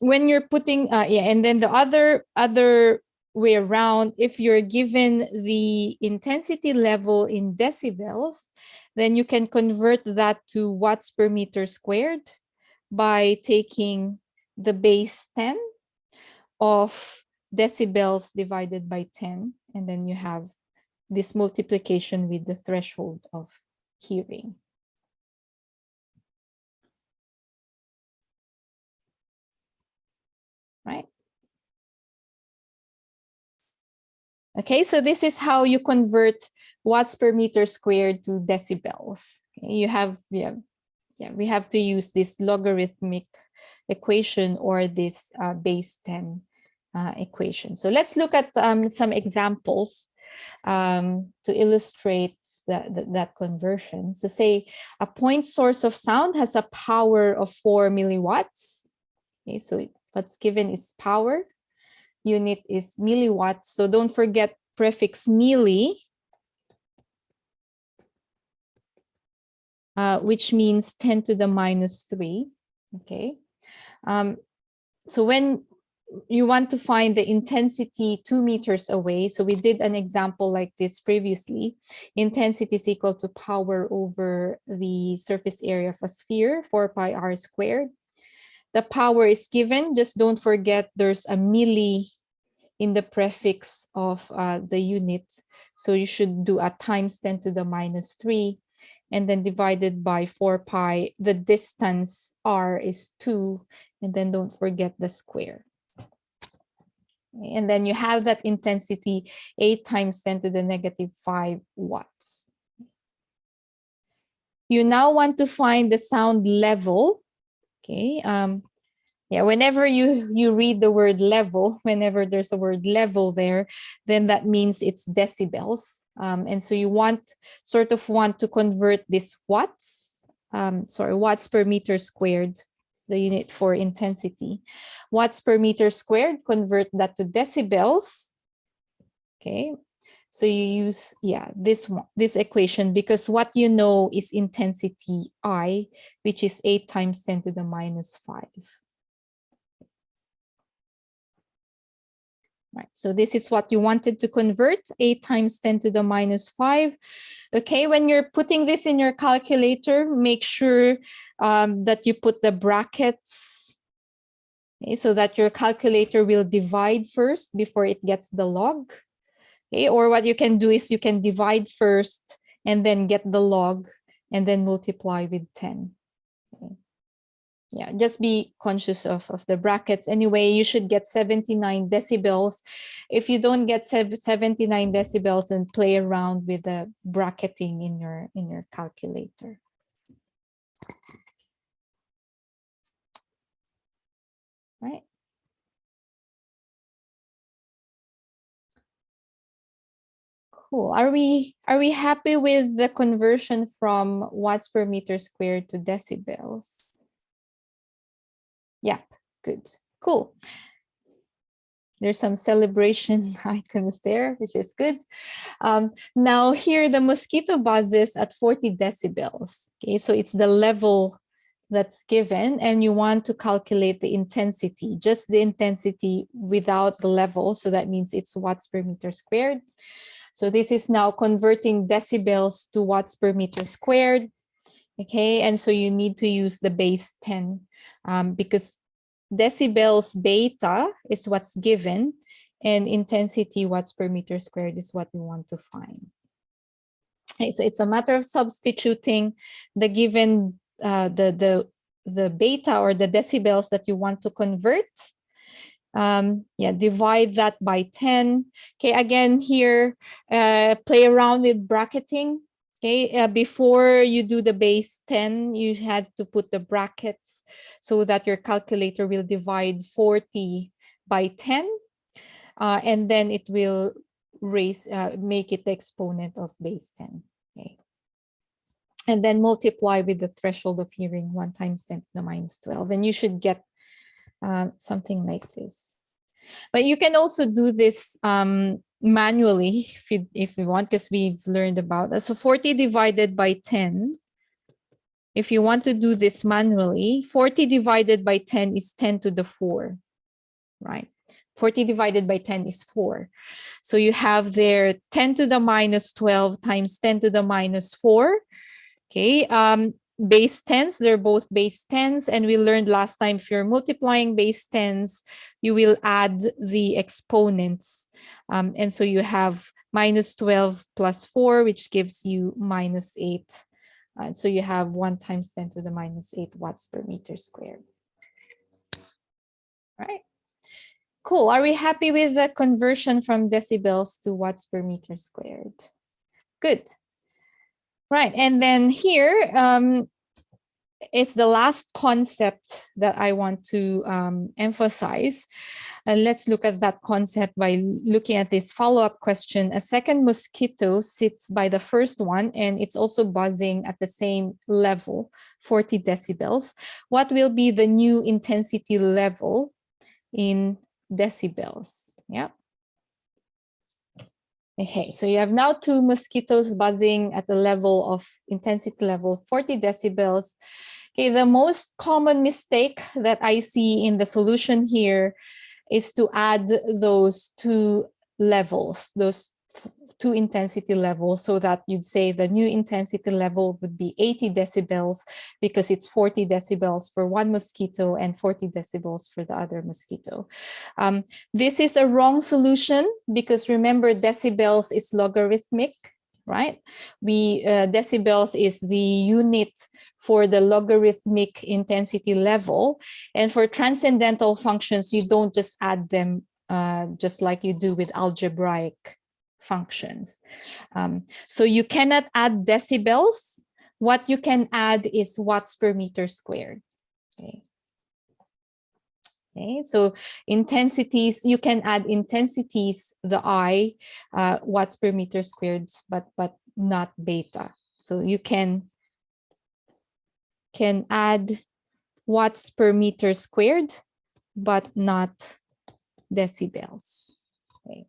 When you're putting, and then the other way around, if you're given the intensity level in decibels, then you can convert that to watts per meter squared by taking the base 10 of decibels divided by 10, and then you have this multiplication with the threshold of hearing. Right? Okay, so this is how you convert watts per meter squared to decibels. Okay, you have, we have to use this logarithmic equation or this base 10 equation. So let's look at some examples to illustrate that conversion. So say a point source of sound has a power of 4 milliwatts. Okay, so what's given is power. Unit is milliwatts. So don't forget prefix milli, which means 10 to the minus 3. Okay. So when you want to find the intensity 2 meters away, so we did an example like this previously. Intensity is equal to power over the surface area of a sphere, 4 pi r squared. The power is given. Just don't forget there's a milli in the prefix of the unit. So you should do a times 10 to the minus 3 and then divided by 4 pi. The distance r is 2, and then don't forget the square. And then you have that intensity 8 times 10 to the negative 5 watts. You now want to find the sound level. Okay. Whenever you read the word level, whenever there's a word level there, then that means it's decibels. And so you want to convert this watts, watts per meter squared, the unit for intensity. Watts per meter squared, convert that to decibels. Okay. So you use, this equation, because what you know is intensity I, which is 8 times 10 to the minus 5. Right, so this is what you wanted to convert, 8 times 10 to the minus 5. Okay, when you're putting this in your calculator, make sure that you put the brackets, okay, so that your calculator will divide first before it gets the log. Okay, or what you can do is you can divide first and then get the log and then multiply with 10. Okay. Yeah, just be conscious of the brackets. Anyway, you should get 79 decibels. If you don't get 79 decibels, then play around with the bracketing in your calculator. Right. Cool. Are we happy with the conversion from watts per meter squared to decibels? Yeah, good. Cool. There's some celebration icons there, which is good. Now here, the mosquito buzzes at 40 decibels. Okay, so it's the level that's given, and you want to calculate the intensity, just the intensity without the level. So that means it's watts per meter squared. So this is now converting decibels to watts per meter squared. Okay, and so you need to use the base 10 because decibels beta is what's given, and intensity watts per meter squared is what we want to find. Okay, so it's a matter of substituting the given the beta or the decibels that you want to convert. Divide that by 10. Okay, again here, play around with bracketing. Okay, before you do the base 10, you had to put the brackets so that your calculator will divide 40 by 10, and then it will make it the exponent of base 10. Okay, and then multiply with the threshold of hearing, 1 times 10 to the minus 12, and you should get something like this. But you can also do this manually if you want, because we've learned about that. So 40 divided by 10, if you want to do this manually, 40 divided by 10 is 10 to the 4, right? 40 divided by 10 is 4. So you have there 10 to the minus 12 times 10 to the minus 4. Okay, base 10s, they're both base 10s, and we learned last time if you're multiplying base 10s, you will add the exponents, and so you have minus 12 plus 4, which gives you minus 8, so you have 1 times 10 to the minus 8 watts per meter squared. Right, cool. Are we happy with the conversion from decibels to watts per meter squared? Good. Right, and then here is the last concept that I want to emphasize. And let's look at that concept by looking at this follow-up question. A second mosquito sits by the first one, and it's also buzzing at the same level, 40 decibels. What will be the new intensity level in decibels? Yeah. Okay, so you have now 2 mosquitoes buzzing at the level of intensity level 40 decibels. Okay, the most common mistake that I see in the solution here is to add those 2 levels, those 2 intensity levels, so that you'd say the new intensity level would be 80 decibels because it's 40 decibels for one mosquito and 40 decibels for the other mosquito. This is a wrong solution because remember, decibels is logarithmic, right? Decibels is the unit for the logarithmic intensity level, and for transcendental functions, you don't just add them just like you do with algebraic functions. So you cannot add decibels. What you can add is watts per meter squared. Okay. Okay, so intensities, you can add intensities, the I, watts per meter squared, but not beta. So you can add watts per meter squared, but not decibels. Okay.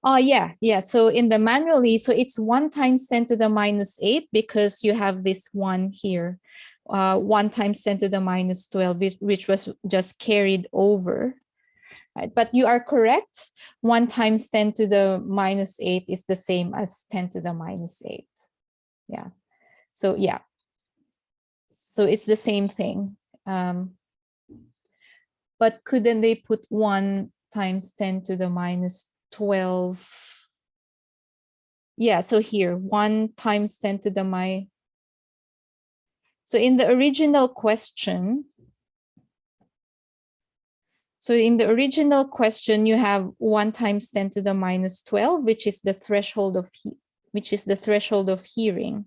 Oh, yeah. So in the manually, so it's 1 times 10 to the minus 8 because you have this 1 here. 1 times 10 to the minus 12, which was just carried over. Right? But you are correct. 1 times 10 to the minus 8 is the same as 10 to the minus 8. Yeah. So yeah. So it's the same thing. But couldn't they put 1 times 10 to the minus 12? Yeah, so here 1 times 10 to the minus. So in the original question, you have 1 times 10 to the minus 12, which is the threshold of hearing.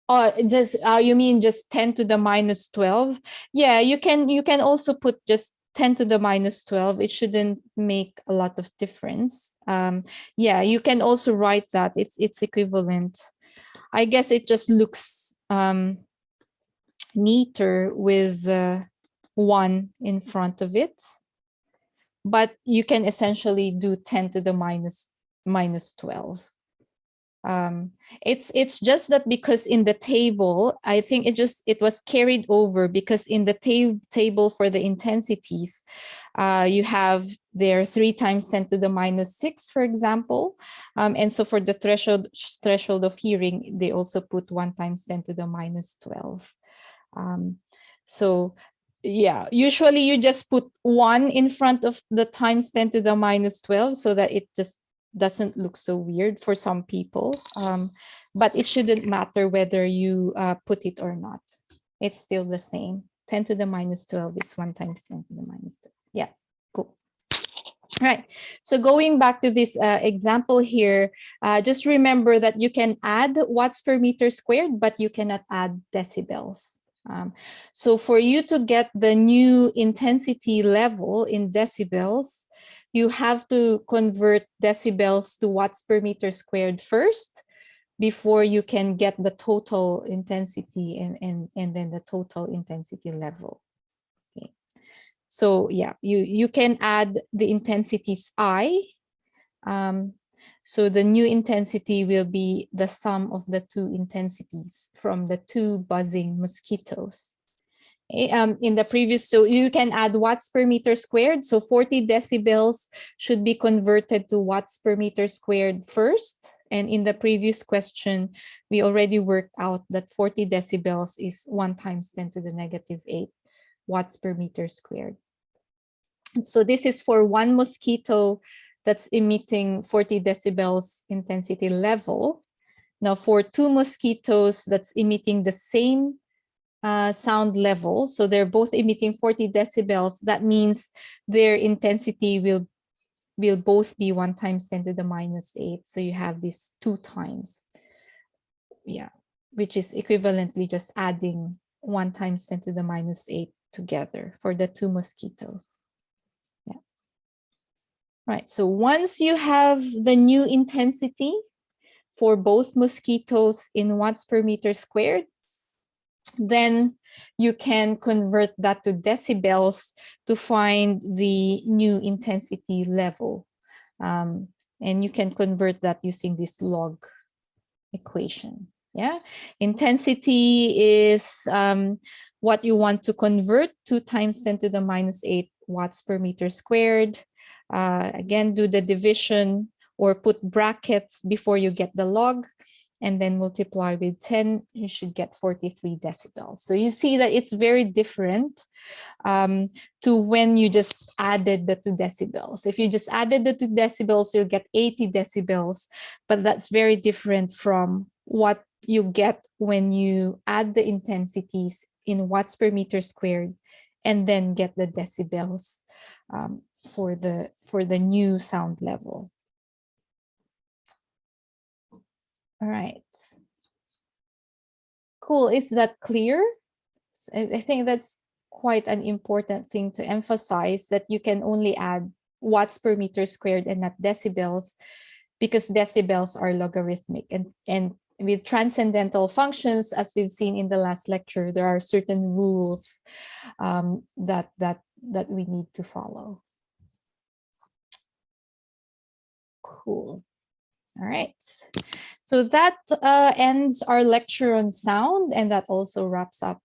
Oh, just you mean just 10 to the minus 12? Yeah, you can also put just 10 to the minus 12. It shouldn't make a lot of difference. Yeah, you can also write that. It's equivalent. I guess it just looks meter with 1 in front of it. But you can essentially do 10 to the minus 12. It's just that because in the table, I think it was carried over, because in the table for the intensities, you have there 3 times 10 to the minus 6, for example. And so for the threshold of hearing, they also put 1 times 10 to the minus 12. So yeah, usually you just put 1 in front of the times 10 to the minus 12 so that it just doesn't look so weird for some people. But it shouldn't matter whether you put it or not. It's still the same. 10 to the minus 12 is 1 times 10 to the minus 12. Yeah, cool. All right, so going back to this example here, just remember that you can add watts per meter squared, but you cannot add decibels. So for you to get the new intensity level in decibels, you have to convert decibels to watts per meter squared first before you can get the total intensity and then the total intensity level. Okay. So yeah, you can add the intensities I. So the new intensity will be the sum of the 2 intensities from the 2 buzzing mosquitoes. In the previous, so you can add watts per meter squared. So 40 decibels should be converted to watts per meter squared first. And in the previous question, we already worked out that 40 decibels is 1 times 10 to the negative 8 watts per meter squared. So this is for 1 mosquito that's emitting 40 decibels intensity level. Now for 2 mosquitoes that's emitting the same sound level, so they're both emitting 40 decibels, that means their intensity will both be 1 times 10 to the minus 8. So you have this 2 times, yeah, which is equivalently just adding 1 times 10 to the minus 8 together for the 2 mosquitoes. Yeah. Right, so once you have the new intensity for both mosquitoes in watts per meter squared, then you can convert that to decibels to find the new intensity level. And you can convert that using this log equation. Yeah, intensity is what you want to convert, 2 times 10 to the minus 8 watts per meter squared. Again, do the division or put brackets before you get the log, and then multiply with 10, you should get 43 decibels. So you see that it's very different to when you just added the 2 decibels. If you just added the 2 decibels, you'll get 80 decibels, but that's very different from what you get when you add the intensities in watts per meter squared and then get the decibels for the new sound level. All right. Cool. Is that clear? I think that's quite an important thing to emphasize, that you can only add watts per meter squared and not decibels, because decibels are logarithmic. And with transcendental functions, as we've seen in the last lecture, there are certain rules that we need to follow. Cool. All right. So that ends our lecture on sound, and that also wraps up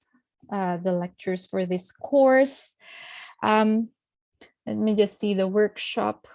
the lectures for this course. Let me just see the workshop